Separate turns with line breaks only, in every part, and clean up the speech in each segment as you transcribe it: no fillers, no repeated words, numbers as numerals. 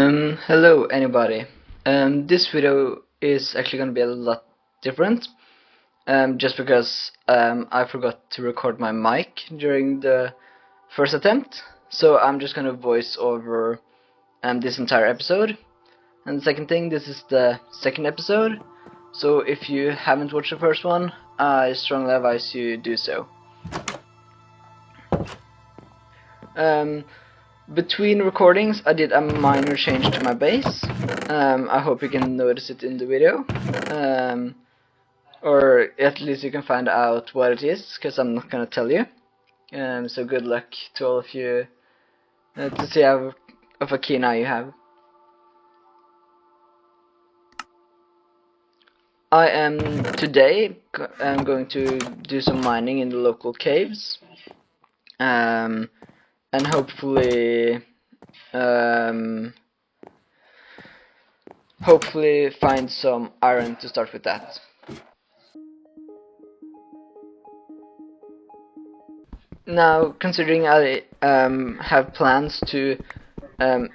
Hello anybody. This video is actually going to be a lot different, just because I forgot to record my mic during the first attempt, so I'm just going to voice over this entire episode. And the second thing, this is the second episode, so if you haven't watched the first one, I strongly advise you do so. Between recordings I did a minor change to my base. I hope you can notice it in the video, or at least you can find out what it is, because I'm not gonna tell you. So good luck to all of you to see how of a keen eye you have. I am today going to do some mining in the local caves, and hopefully find some iron to start with that. Now, considering I have plans to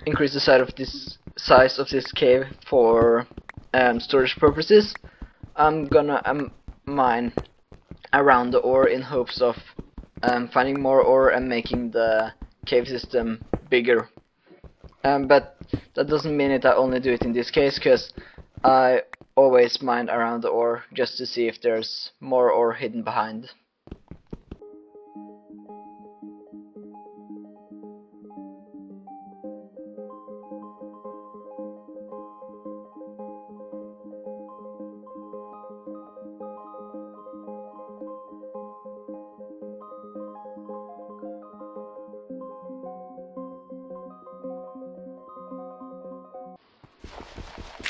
increase the size of this cave for storage purposes, I'm gonna mine around the ore in hopes of finding more ore and making the cave system bigger. But that doesn't mean I only do it in this case, because I always mine around the ore just to see if there's more ore hidden behind.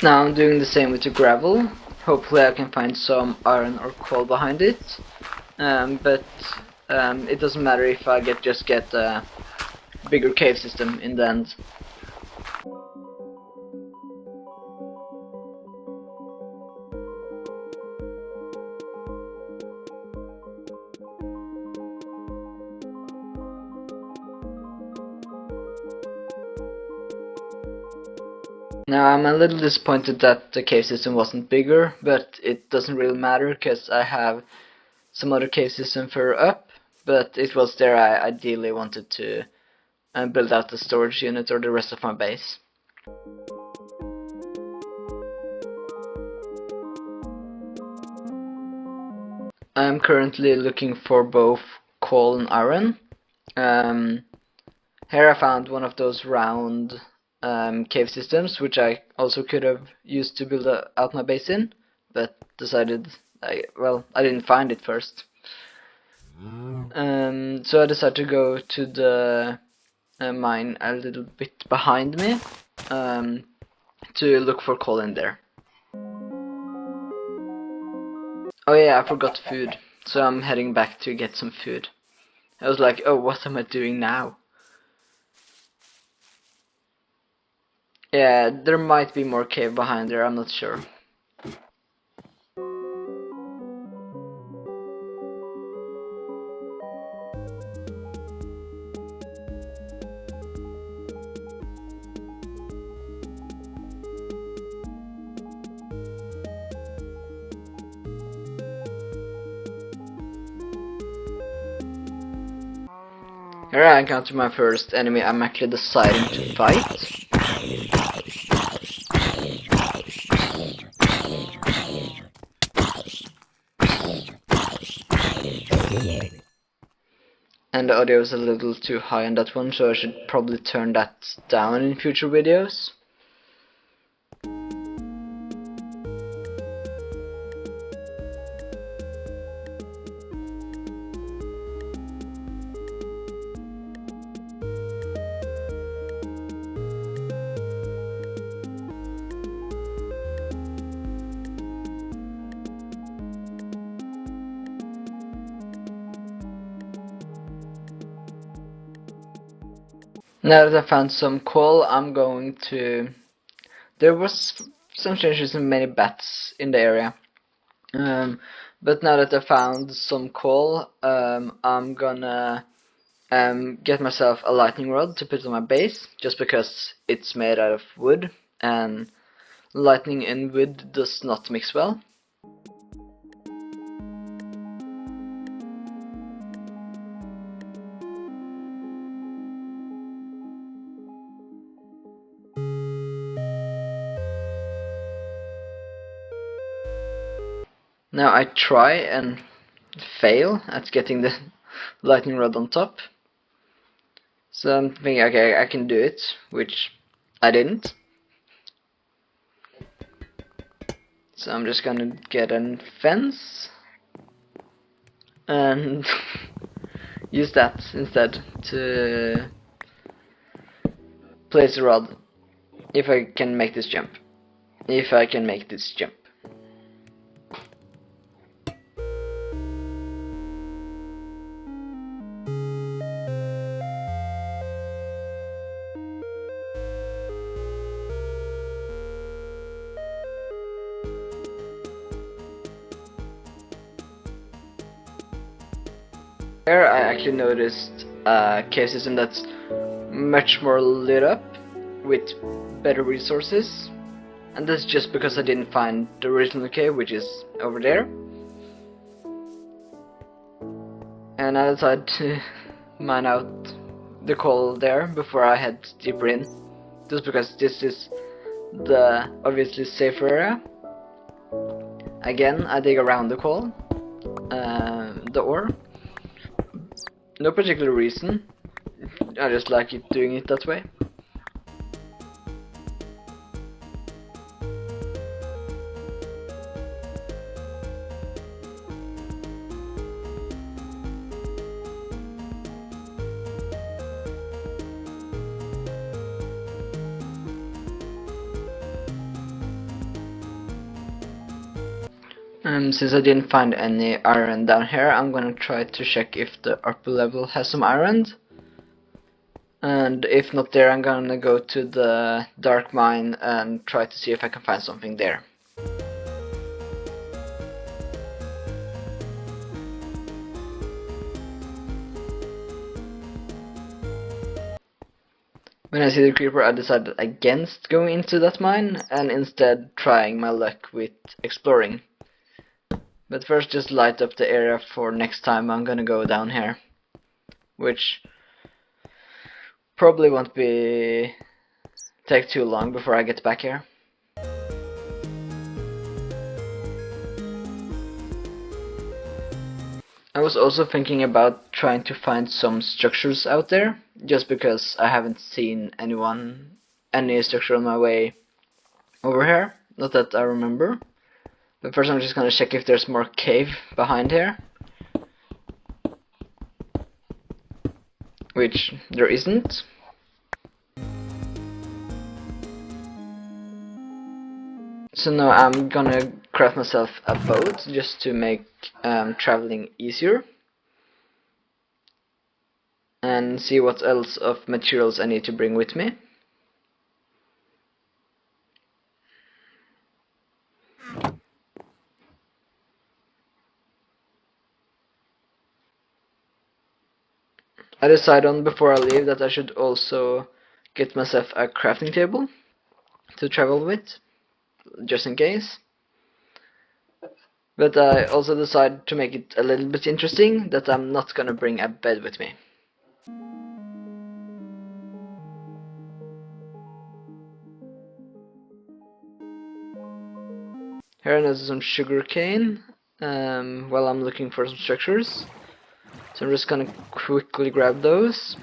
Now I'm doing the same with the gravel. Hopefully I can find some iron or coal behind it, but it doesn't matter if I just get a bigger cave system in the end. Now I'm a little disappointed that the cave system wasn't bigger, but it doesn't really matter because I have some other cave system further up, but it was there I ideally wanted to build out the storage unit or the rest of my base. I'm currently looking for both coal and iron. Here I found one of those round cave systems, which I also could have used to build out my base in, but decided I didn't find it first. So I decided to go to the mine a little bit behind me to look for coal in there. Oh yeah, I forgot food, so I'm heading back to get some food. I was like, oh, what am I doing now? Yeah, there might be more cave behind there, I'm not sure. Here I encounter my first enemy I'm actually deciding to fight. And the audio is a little too high on that one, so I should probably turn that down in future videos. Now that I found some coal, I'm going to... There was some changes in many bats in the area. But now that I found some coal, I'm gonna get myself a lightning rod to put on my base, just because it's made out of wood, and lightning and wood does not mix well. Now I try and fail at getting the lightning rod on top. So I'm thinking, okay, I can do it, which I didn't. So I'm just gonna get a fence and use that instead to place a rod. If I can make this jump. If I can make this jump. Here I actually noticed a cave system that's much more lit up with better resources, and that's just because I didn't find the original cave, which is over there. And I decided to mine out the coal there before I head deeper in, just because this is the obviously safer area. Again, I dig around the coal, the ore. No particular reason, I just like it doing it that way. Since I didn't find any iron down here, I'm gonna try to check if the upper level has some iron. And if not there, I'm gonna go to the dark mine and try to see if I can find something there. When I see the creeper, I decided against going into that mine and instead trying my luck with exploring. But first, just light up the area for next time I'm gonna go down here, which probably won't take too long before I get back here. I was also thinking about trying to find some structures out there, just because I haven't seen any structure on my way over here, not that I remember. But first I'm just gonna check if there's more cave behind here, which there isn't. So now I'm gonna craft myself a boat just to make traveling easier, and see what else of materials I need to bring with me. I decided on before I leave that I should also get myself a crafting table to travel with, just in case. But I also decided to make it a little bit interesting that I'm not gonna bring a bed with me. Here is some sugar cane while I'm looking for some structures. So I'm just gonna quickly grab those,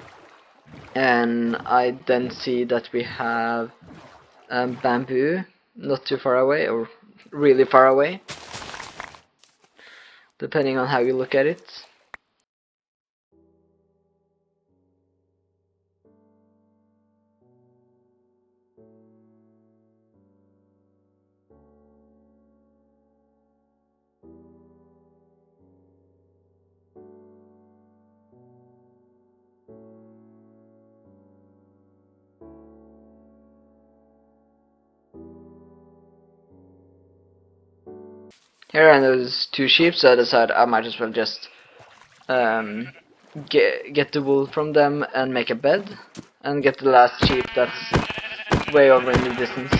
and I then see that we have bamboo not too far away, or really far away, depending on how you look at it. Here are those two sheep, so I decided I might as well just get the wool from them and make a bed, and get the last sheep that's way over in the distance.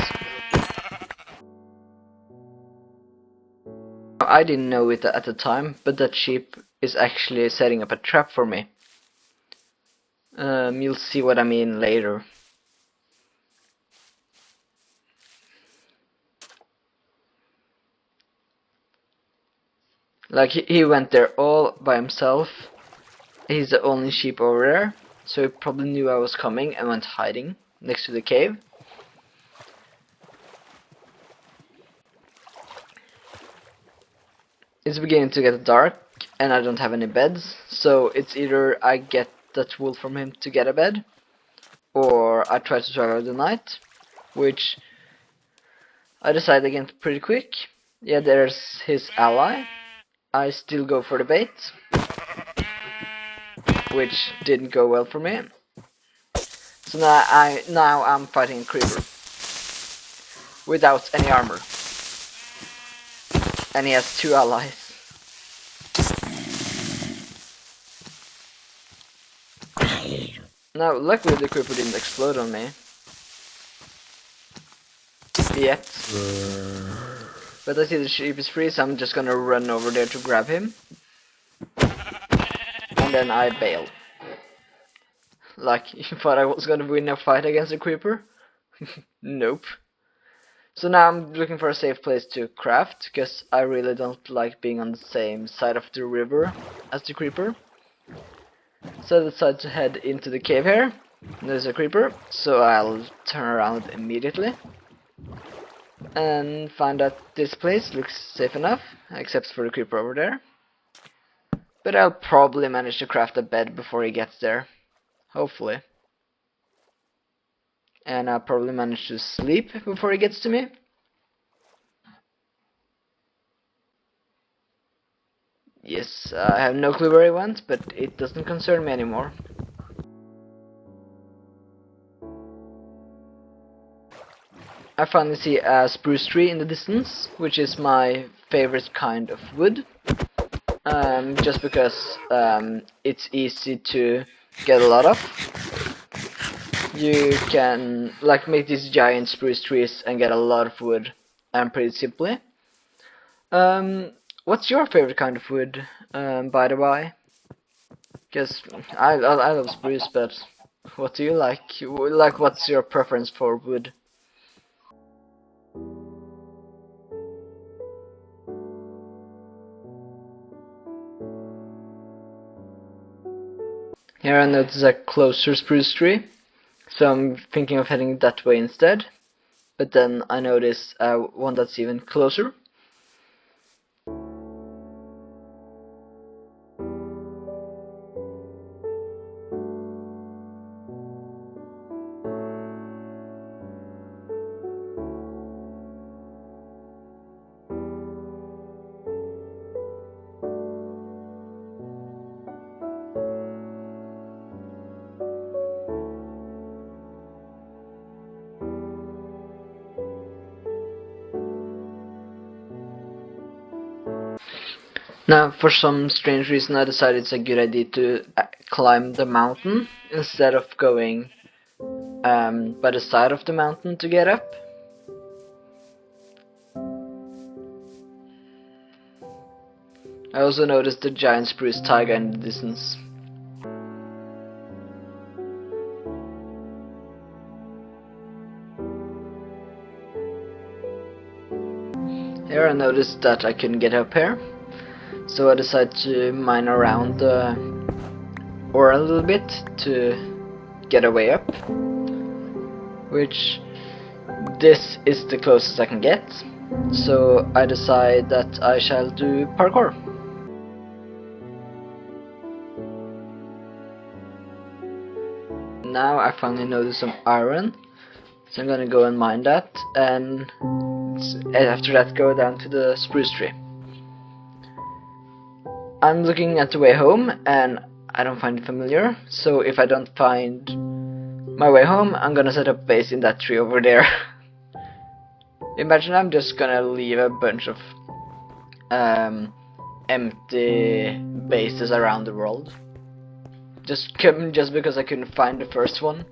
I didn't know it at the time, but that sheep is actually setting up a trap for me. You'll see what I mean later. Like, he went there all by himself. He's the only sheep over there, so he probably knew I was coming and went hiding next to the cave. It's beginning to get dark and I don't have any beds, so it's either I get that wool from him to get a bed, or I try to survive the night, which I decided again pretty quick. Yeah, there's his ally. I still go for the bait, which didn't go well for me. So now I'm fighting a creeper without any armor, and he has 2 allies. Now, luckily the creeper didn't explode on me yet, but I see the sheep is free, so I'm just gonna run over there to grab him, and then I bail. Like, you thought I was gonna win a fight against a creeper? Nope. So now I'm looking for a safe place to craft, because I really don't like being on the same side of the river as the creeper. So I decided to head into the cave here. There's a creeper, so I'll turn around immediately and find that this place looks safe enough, except for the creeper over there. But I'll probably manage to craft a bed before he gets there. Hopefully. And I'll probably manage to sleep before he gets to me. Yes, I have no clue where he went, but it doesn't concern me anymore. I finally see a spruce tree in the distance, which is my favorite kind of wood. Just because it's easy to get a lot of. You can like make these giant spruce trees and get a lot of wood, pretty simply. What's your favorite kind of wood, by the way? Because I love spruce, but what do you like? Like, what's your preference for wood? Here I notice a closer spruce tree, so I'm thinking of heading that way instead. But then I notice one that's even closer. Now, for some strange reason, I decided it's a good idea to climb the mountain instead of going by the side of the mountain to get up. I also noticed the giant spruce taiga in the distance. Here I noticed that I couldn't get up here. So I decided to mine around the ore a little bit to get a way up, which this is the closest I can get, so I decide that I shall do parkour. Now I finally notice some iron, so I'm gonna go and mine that, and after that go down to the spruce tree. I'm looking at the way home and I don't find it familiar, so if I don't find my way home, I'm gonna set up base in that tree over there. Imagine I'm just gonna leave a bunch of empty bases around the world. just because I couldn't find the first one.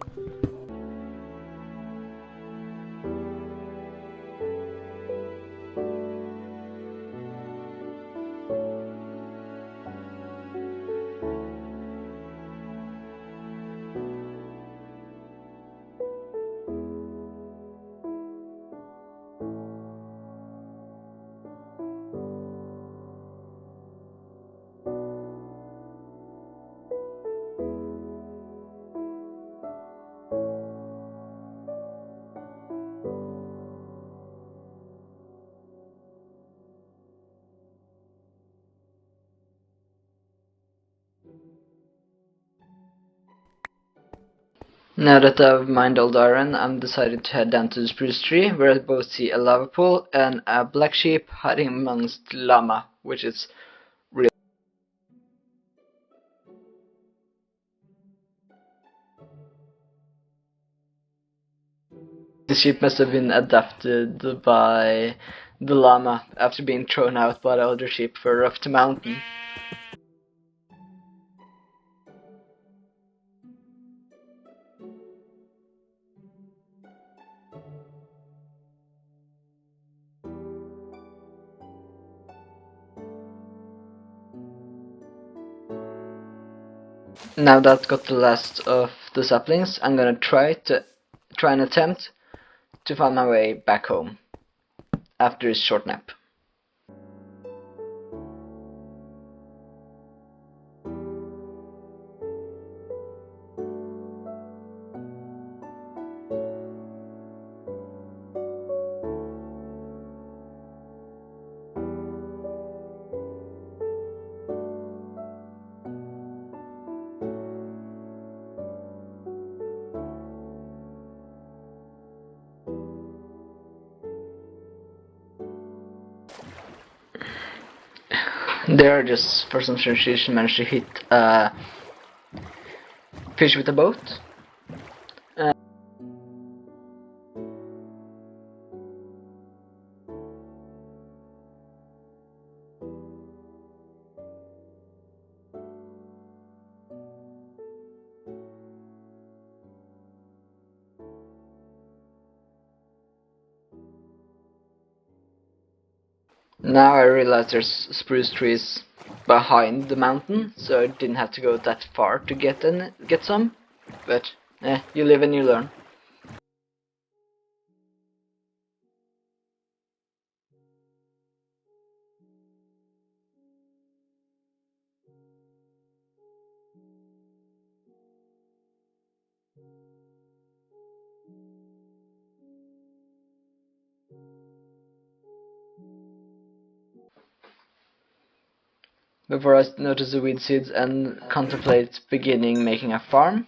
Now that I've mined all the iron, I'm decided to head down to the spruce tree, where I both see a lava pool and a black sheep hiding amongst llama, which is real. The sheep must have been adopted by the llama after being thrown out by the other sheep further up the mountain. Now that I've got the last of the saplings, I'm gonna try and attempt to find my way back home after this short nap. There, just for some strange reason, managed to hit a fish with a boat. Now I realize there's spruce trees behind the mountain, so I didn't have to go that far to get some. But you live and you learn. Before I notice the weed seeds and contemplate beginning making a farm.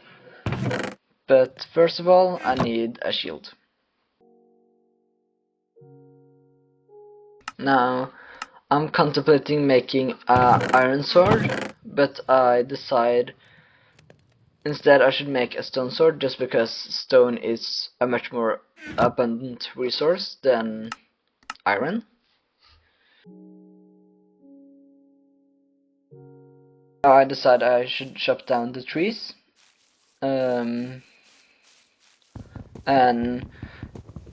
But first of all, I need a shield. Now, I'm contemplating making a iron sword, but I decide instead I should make a stone sword, just because stone is a much more abundant resource than iron. I decide I should chop down the trees, and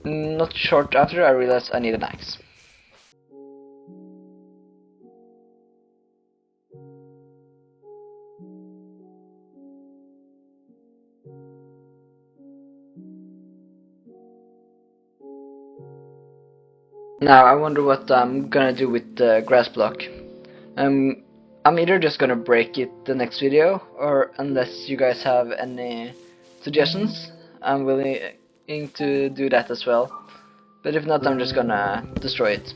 not short after I realize I need an axe. Now I wonder what I'm gonna do with the grass block. I'm either just gonna break it the next video, or unless you guys have any suggestions, I'm willing to do that as well. But if not, I'm just gonna destroy it.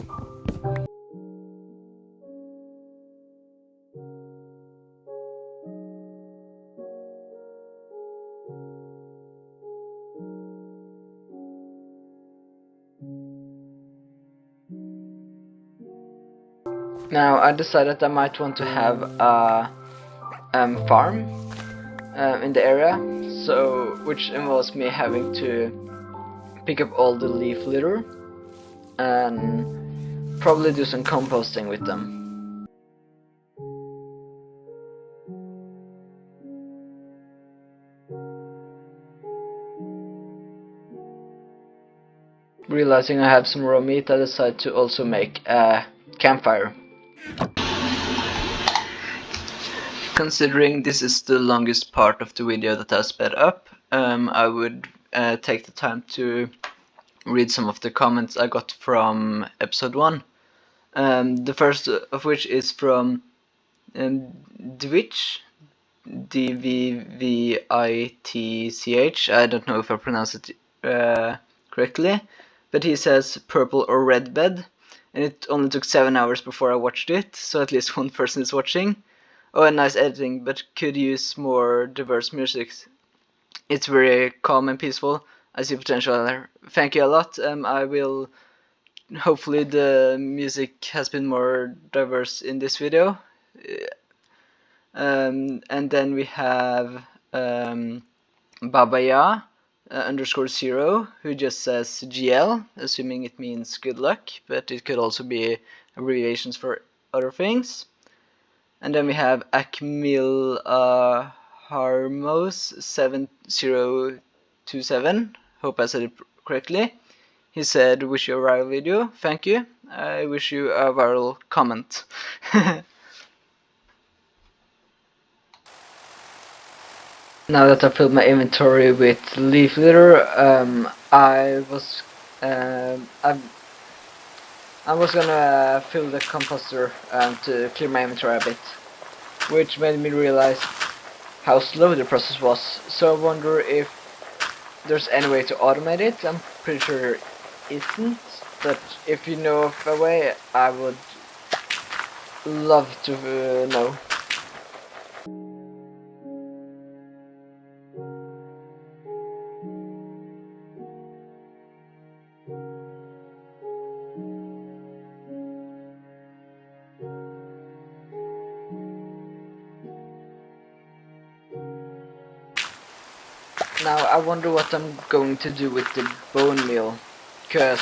Now I decided I might want to have a farm in the area, which involves me having to pick up all the leaf litter and probably do some composting with them. realizing I have some raw meat, I decided to also make a campfire. Considering this is the longest part of the video that I've sped up, I would take the time to read some of the comments I got from episode 1. The first of which is from Dwitch, DVVITCH. I don't know if I pronounce it correctly, but he says purple or red bed, and it only took 7 hours before I watched it, so at least one person is watching. Oh, and nice editing, but could use more diverse music. It's very calm and peaceful. I see potential there. Thank you a lot. I will. Hopefully, the music has been more diverse in this video. And then we have Babaya _0, who just says GL, assuming it means good luck, but it could also be abbreviations for other things. And then we have Akmil Harmos 7027. Hope I said it correctly. He said, "Wish you a viral video." Thank you. I wish you a viral comment. Now that I filled my inventory with leaf litter, I was gonna fill the composter to clear my inventory a bit, which made me realize how slow the process was. So I wonder if there's any way to automate it. I'm pretty sure there isn't, but if you know of a way, I would love to know. Now I wonder what I'm going to do with the bone meal, cause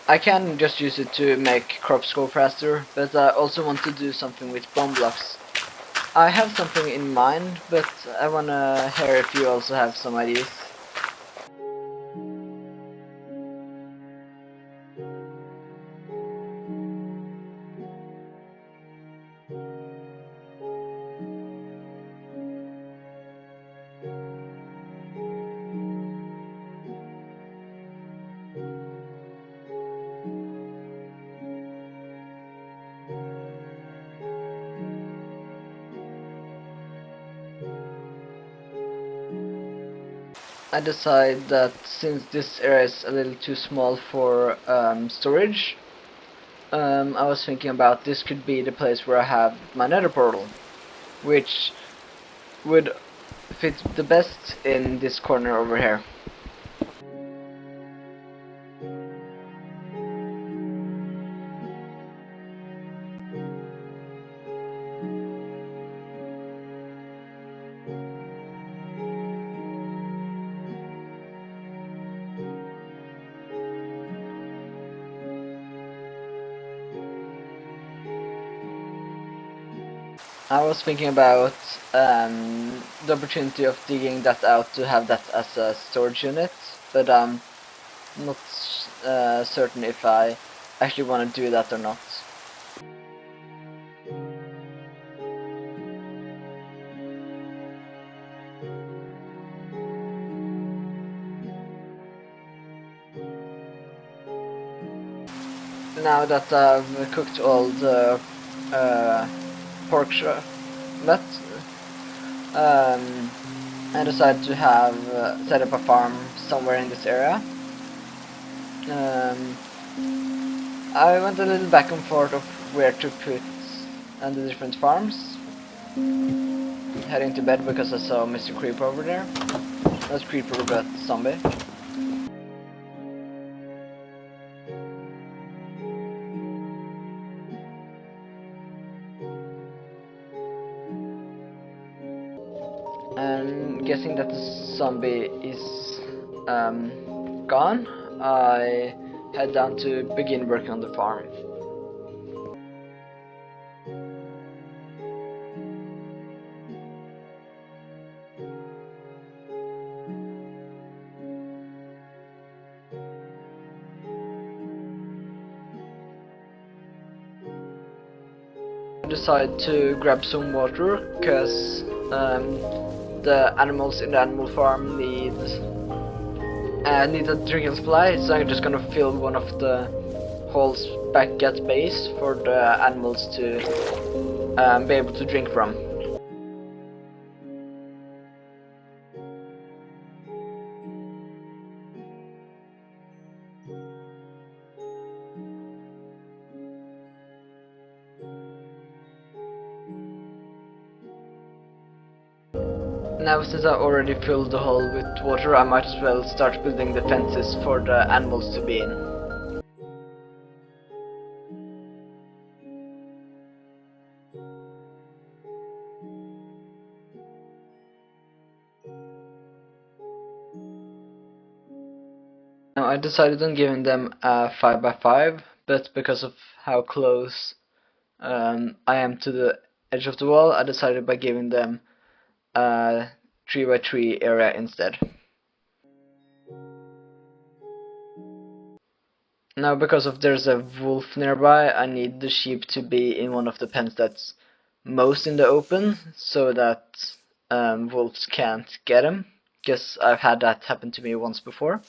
I can just use it to make crops grow faster, but I also want to do something with bone blocks. I have something in mind, but I wanna hear if you also have some ideas. I decide that since this area is a little too small for storage, I was thinking about this could be the place where I have my nether portal, which would fit the best in this corner over here. I was thinking about the opportunity of digging that out to have that as a storage unit, but I'm not certain if I actually want to do that or not. Now that I've cooked all the pork nut, I decided to have set up a farm somewhere in this area. I went a little back and forth of where to put the different farms. Heading to bed because I saw Mr. Creeper over there. Not Creeper, but zombie. And guessing that the zombie is gone, I head down to begin working on the farm. decide to grab some water, because the animals in the animal farm need a drinking supply, so I'm just gonna fill one of the holes back at base for the animals to be able to drink from. Now, since I already filled the hole with water, I might as well start building the fences for the animals to be in. Now, I decided on giving them a 5x5, but because of how close I am to the edge of the wall, I decided by giving them a 3x3 area instead. Now, because of there's a wolf nearby, I need the sheep to be in one of the pens that's most in the open, so that wolves can't get them, because I've had that happen to me once before.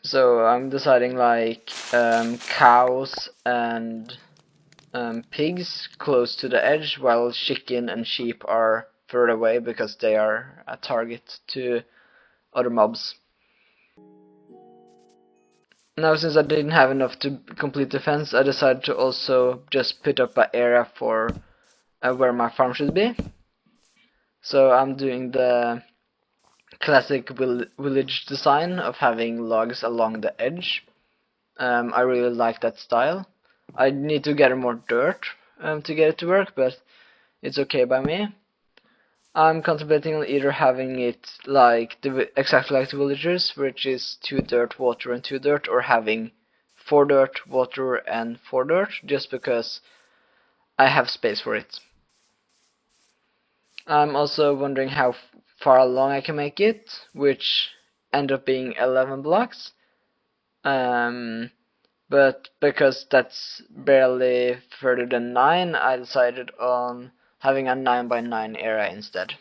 So I'm deciding like cows and pigs close to the edge, while chicken and sheep are further away because they are a target to other mobs. Now, since I didn't have enough to complete the fence, I decided to also just put up an area for where my farm should be. So I'm doing the classic village design of having logs along the edge. I really like that style. I need to gather more dirt to get it to work, but it's okay by me. I'm contemplating on either having it like exactly like the villagers, which is 2 dirt, water, and 2 dirt, or having 4 dirt, water, and 4 dirt, just because I have space for it. I'm also wondering how far along I can make it, which end up being 11 blocks. But because that's barely further than 9, I decided on having a 9x9 area instead.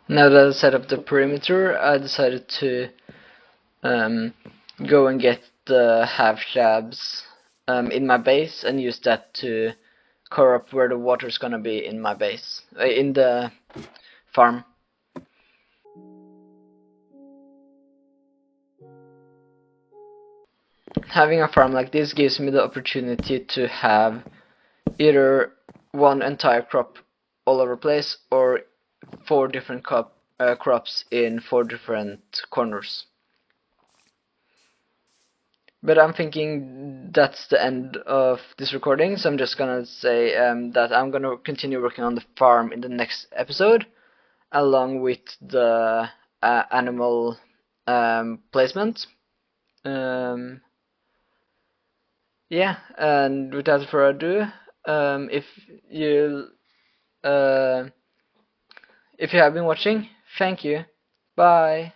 Now that I set up the perimeter, I decided to go and get the half slabs in my base and use that to cover up where the water's gonna be in my base, in the farm. Having a farm like this gives me the opportunity to have either one entire crop all over the place, or 4 different crops in 4 different corners. But I'm thinking that's the end of this recording, so I'm just gonna say that I'm gonna continue working on the farm in the next episode, along with the animal placement. Yeah, and without further ado, if you have been watching, thank you. Bye.